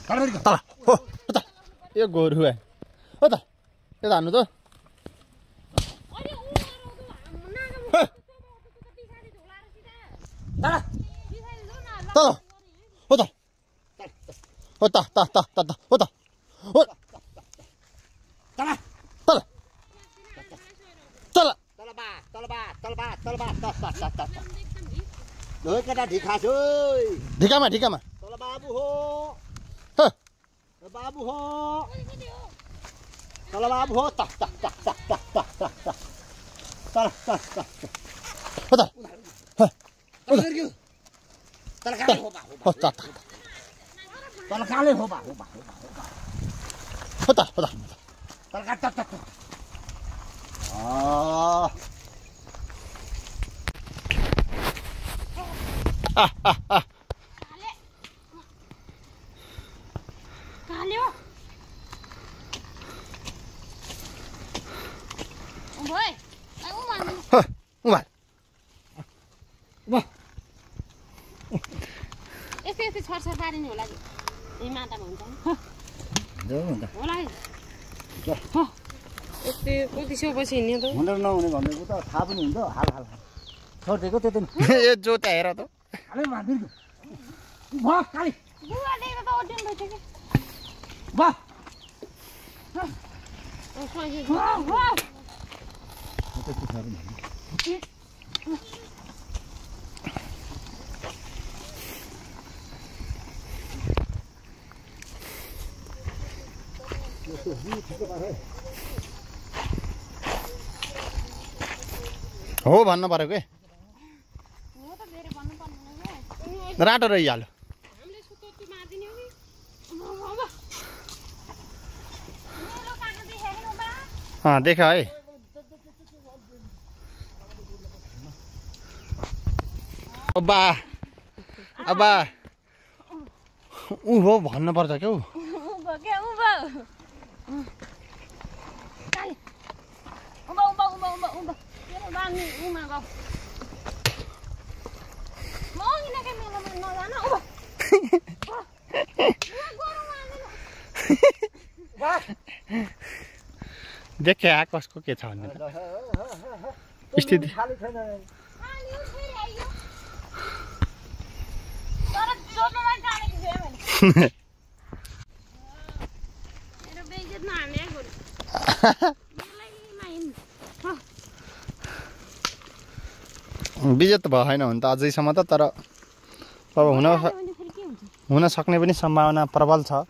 तल हो त यो गोरु है हो त यो हान्नु त तल हो त हो त त त त हो त हो तल तल तल ढिकामा ढिकामा तल बाबु हो बाबु हो तल बाबु हो त त त त त त तल तल हो त तल काले हो बा हो त तल काले हो बा हो त तल का त त यस्तै छरछर पारिने होला नि ए मातामा हुन्छ होला है यस्तै कति सेपछि हिँड्ने त हुँदैन नहुने भनेको त थाहा पनि हुन्छ हाल हाल छोडिदिएको त्यति यो जोता हेर त हालै मार्दिनु वा काली बुवा देख्दा त ओड्याउनु भइछ कि वा हो भन्नु पर्यो के राटो रहिहाल्यो देखा है अब्बा अब्बा ऊ हो भन्नु पर्छ क्या देखे कसको के छ भन्ने स्थिति बिजेत भएन भने त अझैसम्म त तर अब हुन सक्ने पनि सम्भावना प्रबल छ।